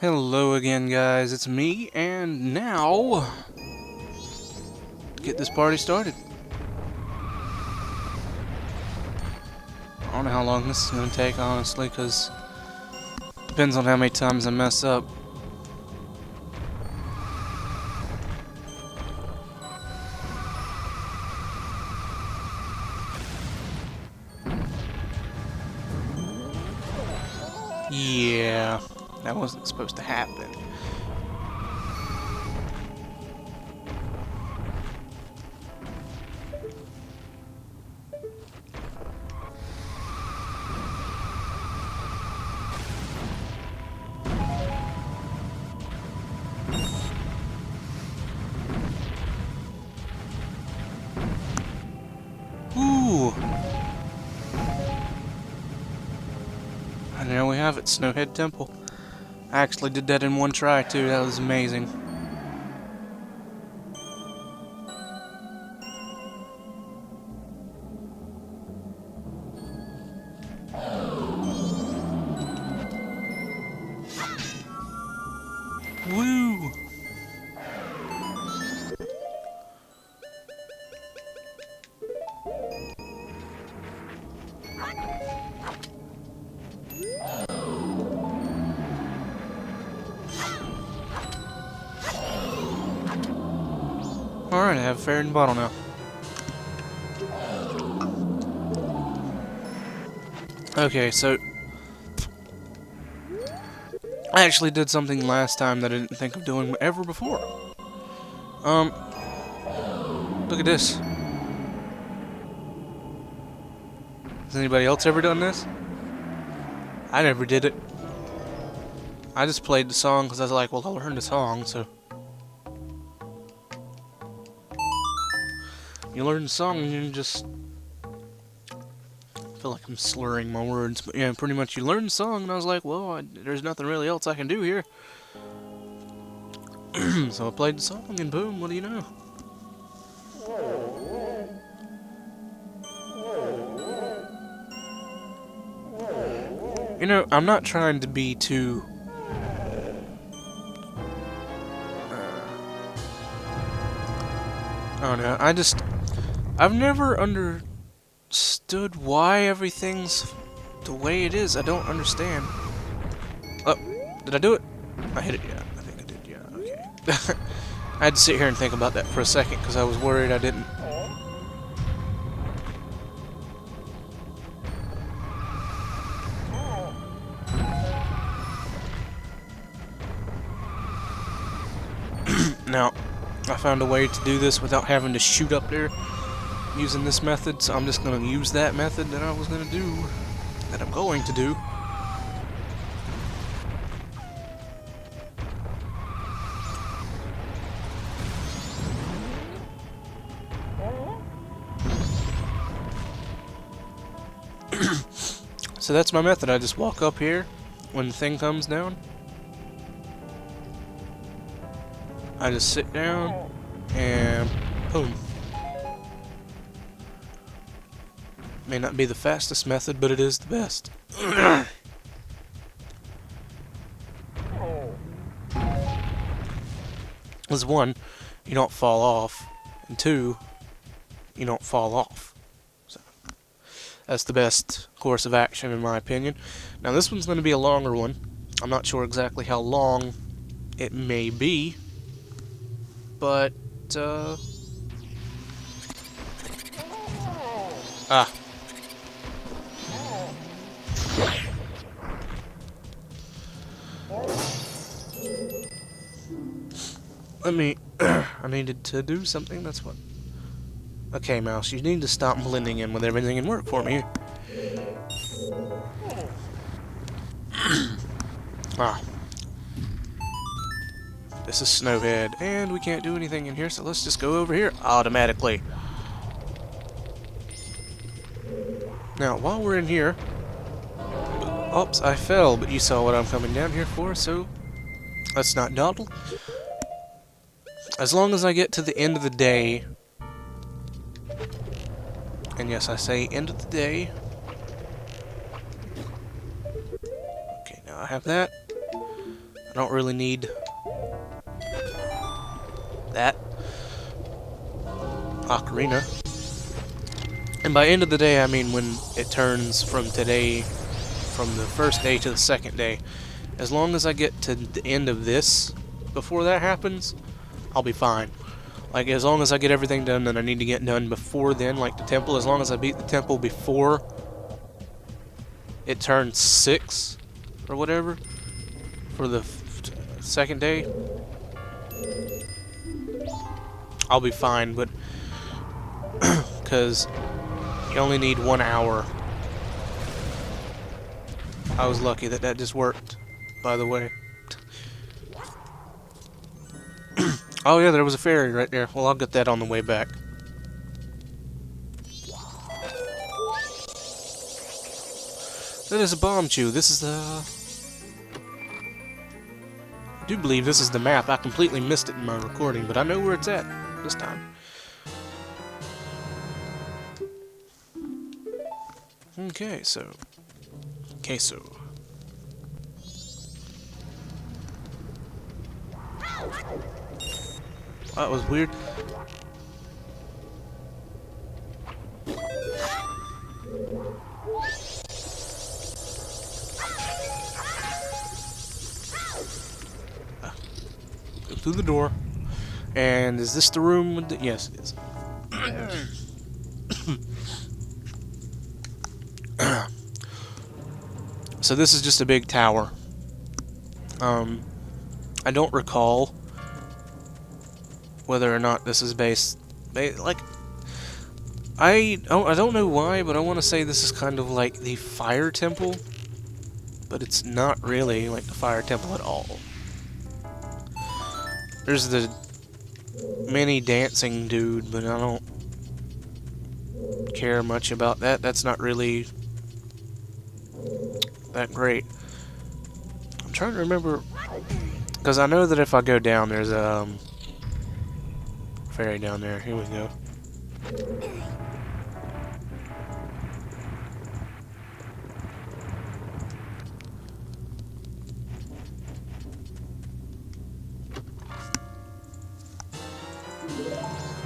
Hello again, guys. It's me, and now get this party started. I don't know how long this is going to take, honestly, because depends on how many times I mess up. Yeah, that wasn't supposed to happen. Ooh! And there we have it, Snowhead Temple. I actually did that in one try, too. That was amazing. Woo! Alright, I have Fair and Bottle now. Okay, so I actually did something last time that I didn't think of doing ever before. Look at this. Has anybody else ever done this? I never did it. I just played the song because I was like, well, I'll learn the song, so. You learn the song and you just... I feel like I'm slurring my words, but yeah, pretty much you learn the song and I was like, well, there's nothing really else I can do here. So I played the song and boom, what do you know? You know, I'm not trying to be too... I don't know, I've never understood why everything's the way it is. I don't understand. Oh, did I do it? I hit it, yeah. I think I did, yeah, okay. I had to sit here and think about that for a second because I was worried I didn't. Now, I found a way to do this without having to shoot up there using this method, so I'm just going to use that method that I was going to do, that I'm going to do. So that's my method. I just walk up here when the thing comes down. I just sit down and boom. May not be the fastest method, but it is the best. As one, you don't fall off, and two, you don't fall off. So that's the best course of action in my opinion. Now this one's going to be a longer one. I'm not sure exactly how long it may be, but let me I needed to do something, that's what. Okay, mouse, you need to stop blending in with everything and work for me. This is Snowhead, and we can't do anything in here, so let's just go over here automatically. Now, while we're in here... Oops, I fell, but you saw what I'm coming down here for, so... Let's not dawdle. As long as I get to the end of the day... And yes, I say end of the day... Okay, now I have that. I don't really need that ocarina. And by end of the day, I mean when it turns from today, from the first day to the second day. As long as I get to the end of this before that happens, I'll be fine. Like, as long as I get everything done that I need to get done before then, like the temple, as long as I beat the temple before it turns 6 or whatever for the second day, I'll be fine. But because you only need 1 hour. I was lucky that that just worked, by the way. Oh yeah, there was a fairy right there. Well, I'll get that on the way back. That is a bomb chew. This is the... I do believe this is the map. I completely missed it in my recording, but I know where it's at this time. Okay, so... Queso. That was weird. Go through the door. And is this the room with the... Yes, it is. So this is just a big tower. I don't recall whether or not this is based... Like, I don't know why, but I want to say this is kind of like the fire temple. But it's not really like the fire temple at all. There's the mini dancing dude, but I don't care much about that. That's not really that great. I'm trying to remember, because I know that if I go down, there's a fairy down there. Here we go.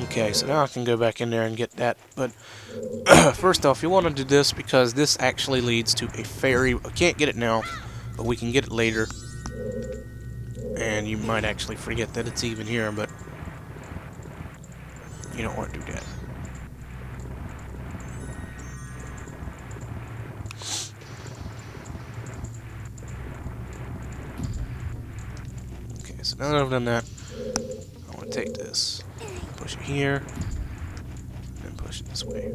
Okay, so now I can go back in there and get that, but first off, you want to do this because this actually leads to a fairy. I can't get it now, but we can get it later. And you might actually forget that it's even here, but you don't want to do that. Okay, so now that I've done that, I want to take this. Push it here, and push it this way.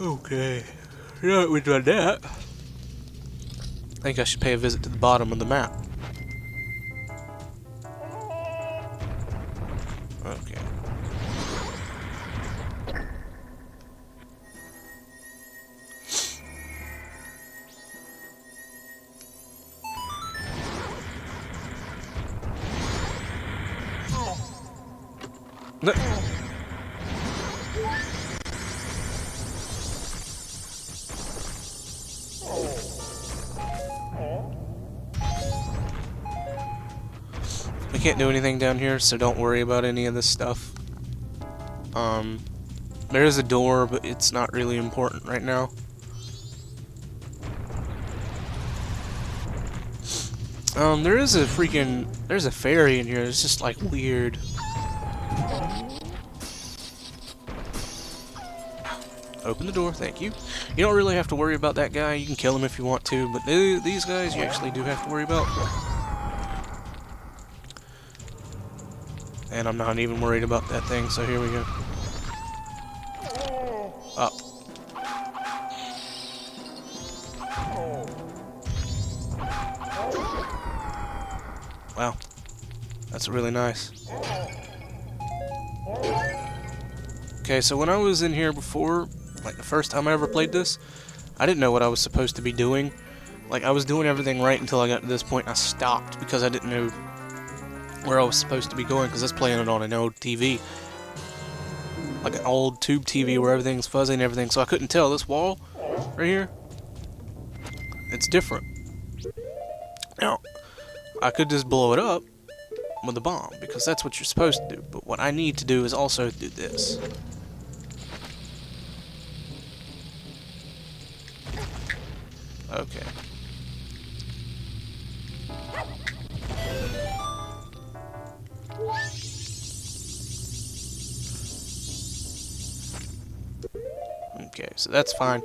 Okay, now that we've done that, I think I should pay a visit to the bottom of the map. Okay. No. We can't do anything down here, so don't worry about any of this stuff. There is a door, but it's not really important right now. There's a fairy in here. It's just like weird. Open the door, thank you. You don't really have to worry about that guy. You can kill him if you want to, but these guys you actually do have to worry about. And I'm not even worried about that thing, so here we go. Up. Wow. That's really nice. Okay, so when I was in here before, like the first time I ever played this, I didn't know what I was supposed to be doing. Like, I was doing everything right until I got to this point and I stopped because I didn't know where I was supposed to be going because I was playing it on an old TV. like an old tube TV where everything's fuzzy and everything, so I couldn't tell. This wall right here, it's different. Now, I could just blow it up with a bomb, because that's what you're supposed to do. But what I need to do is also do this. Okay. Okay, so that's fine.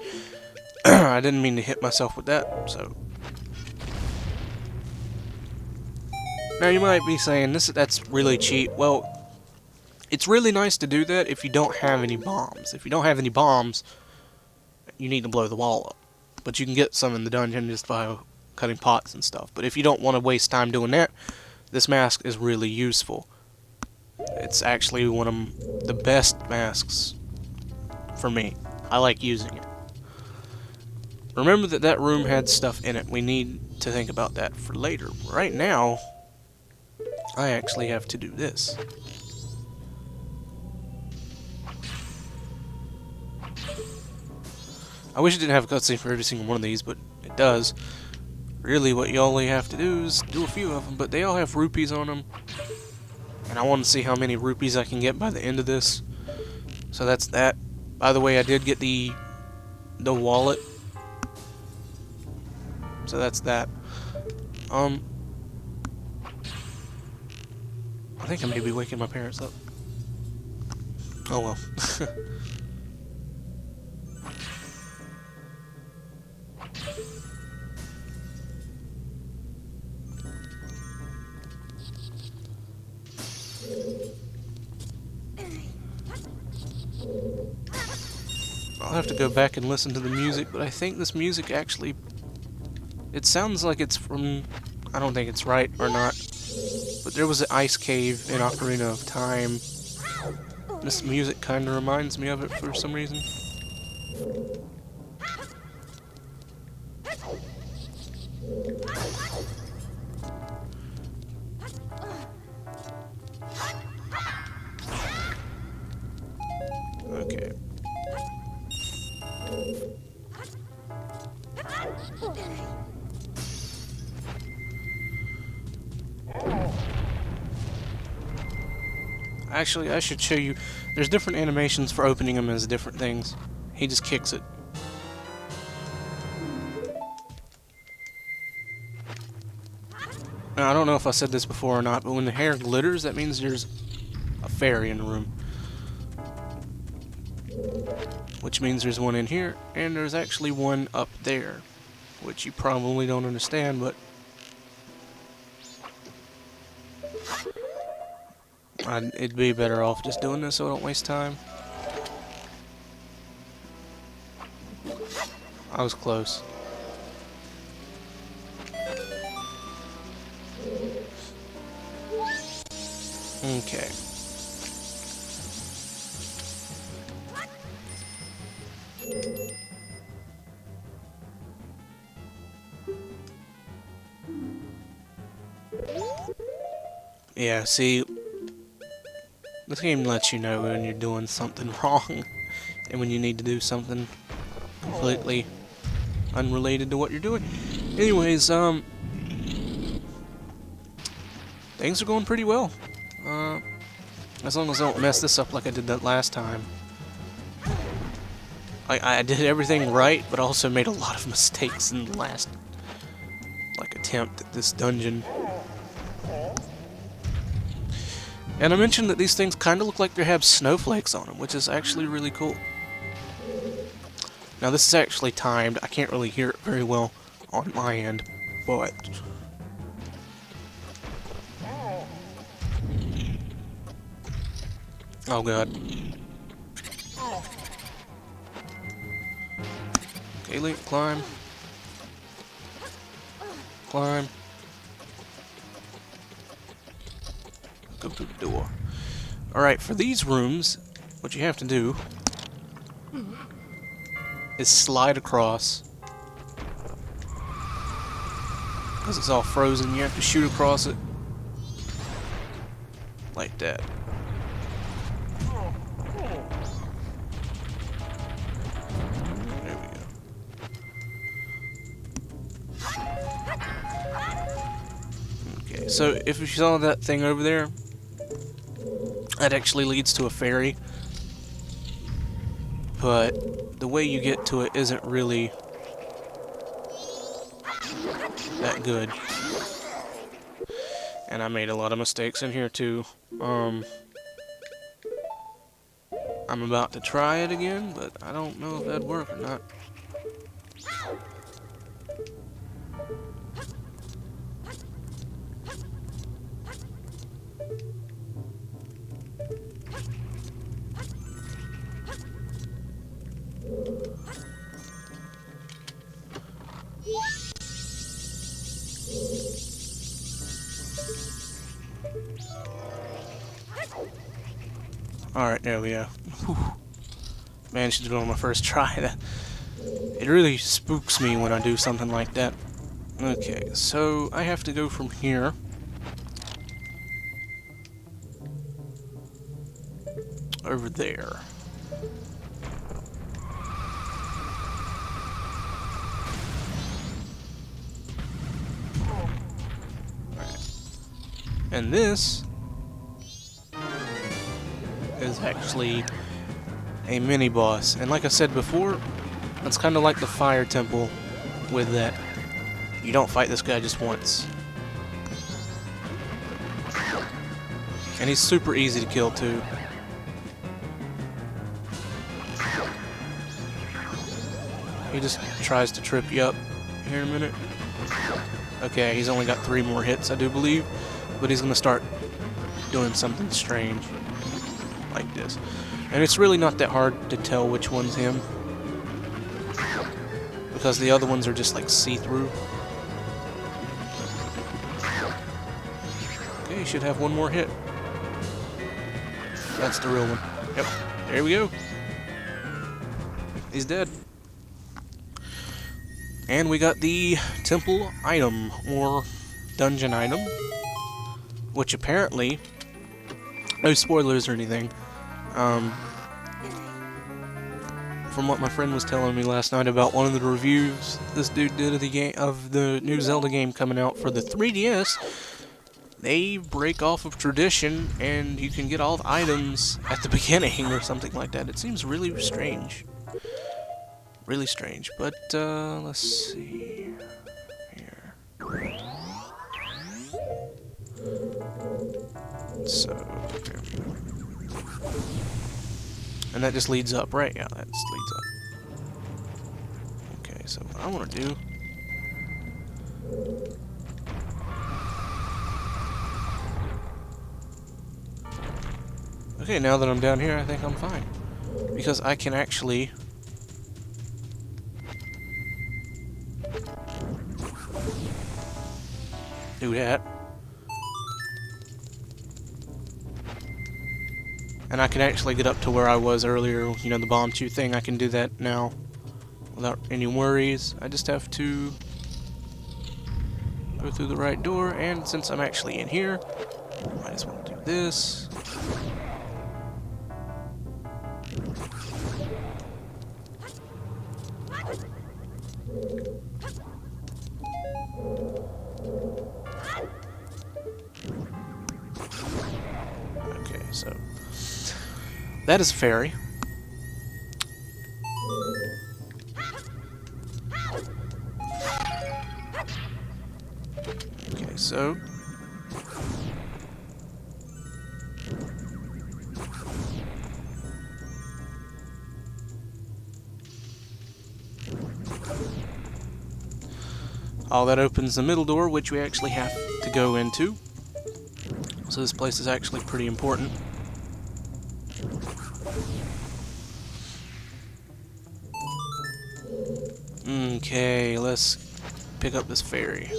I didn't mean to hit myself with that, so... Now you might be saying, that's really cheap. Well, it's really nice to do that if you don't have any bombs. If you don't have any bombs, you need to blow the wall up. But you can get some in the dungeon just by cutting pots and stuff. But if you don't want to waste time doing that, this mask is really useful. It's actually one of the best masks for me. I like using it. Remember that room had stuff in it. We need to think about that for later. Right now, I actually have to do this. I wish it didn't have a cutscene for every single one of these, but it does. Really, what you only have to do is do a few of them, but they all have rupees on them. And I want to see how many rupees I can get by the end of this. So that's that. By the way, I did get the wallet. So that's that. I think I may be waking my parents up. Oh well. I'll have to go back and listen to the music, but I think this music actually... It sounds like it's from... I don't think it's right or not. But there was an ice cave in Ocarina of Time. This music kind of reminds me of it for some reason. Okay. Actually, I should show you. There's different animations for opening them as different things. He just kicks it. Now, I don't know if I said this before or not, but when the hair glitters, that means there's a fairy in the room. Which means there's one in here, and there's actually one up there. Which you probably don't understand, but... it'd be better off just doing this so I don't waste time. I was close. Okay. Yeah, see, this game lets you know when you're doing something wrong and when you need to do something completely unrelated to what you're doing. Anyways, things are going pretty well. As long as I don't mess this up like I did that last time. I did everything right, but also made a lot of mistakes in the last, attempt at this dungeon. And I mentioned that these things kind of look like they have snowflakes on them, which is actually really cool. Now this is actually timed. I can't really hear it very well on my end, but... Oh god. Okay, Link, climb. Climb. Go through the door. Alright, for these rooms, what you have to do is slide across. Because it's all frozen, you have to shoot across it. Like that. so if you saw that thing over there, that actually leads to a ferry. But the way you get to it isn't really that good. And I made a lot of mistakes in here too. I'm about to try it again, but I don't know if that'd work or not. Alright, there we go. Whew. Managed to do it on my first try. It really spooks me when I do something like that. Okay, so I have to go from here. Over there. Alright. And this is actually a mini boss, and like I said before, it's kind of like the fire temple with that you don't fight this guy just once, and he's super easy to kill too. He just tries to trip you up here in a minute. Okay, he's only got 3 more hits, I do believe, but he's gonna start doing something strange like this. And it's really not that hard to tell which one's him, because the other ones are just like see-through. Okay, you should have 1 more hit. That's the real one. Yep, there we go. He's dead. And we got the temple item, or dungeon item, which apparently, no spoilers or anything, from what my friend was telling me last night about one of the reviews this dude did of the new Zelda game coming out for the 3DS, they break off of tradition and you can get all the items at the beginning or something like that. It seems really strange. Really strange, but let's see here. So, there we go. And that just leads up, right? Yeah, that just leads up. Okay, so what I want to do... Okay, now that I'm down here, I think I'm fine. Because I can actually... do that. And I can actually get up to where I was earlier, you know, the bomb chute thing. I can do that now without any worries. I just have to go through the right door, and since I'm actually in here, might as well do this. Okay, so that is a fairy. Okay, so all that opens the middle door, which we actually have to go into. So this place is actually pretty important. Okay, let's pick up this ferry.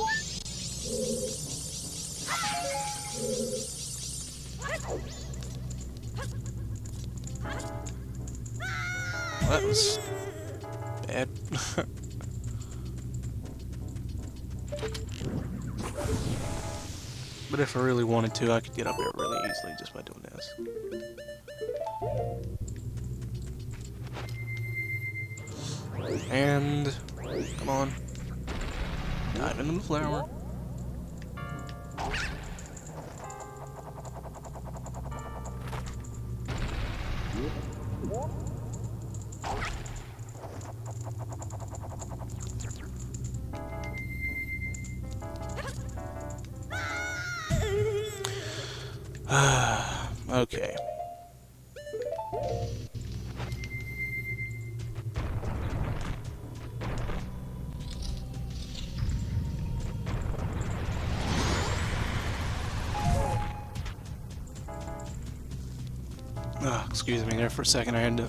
That was bad. But if I really wanted to, I could get up there really easily just by doing this. And come on, dive into the flower. Okay. Excuse me there for a second, I had to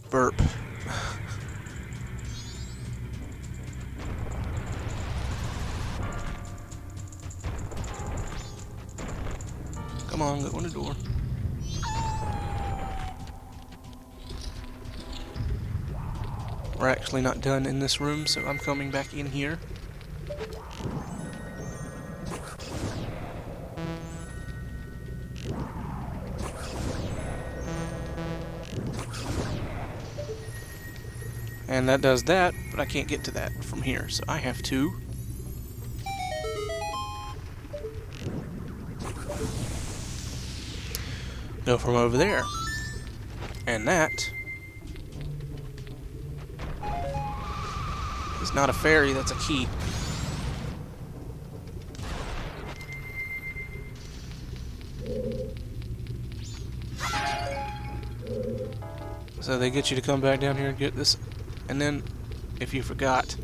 burp. Come on, go in the door. We're actually not done in this room, so I'm coming back in here. And that does that, but I can't get to that from here, so I have to go from over there. And that is not a fairy, that's a key. So they get you to come back down here and get this, and then, if you forgot,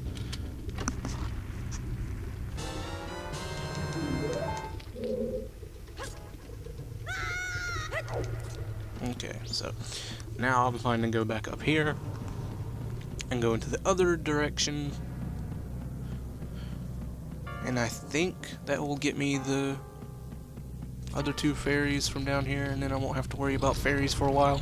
okay, so now I'm fine to go back up here and go into the other direction, and I think that will get me the other two fairies from down here, and then I won't have to worry about fairies for a while.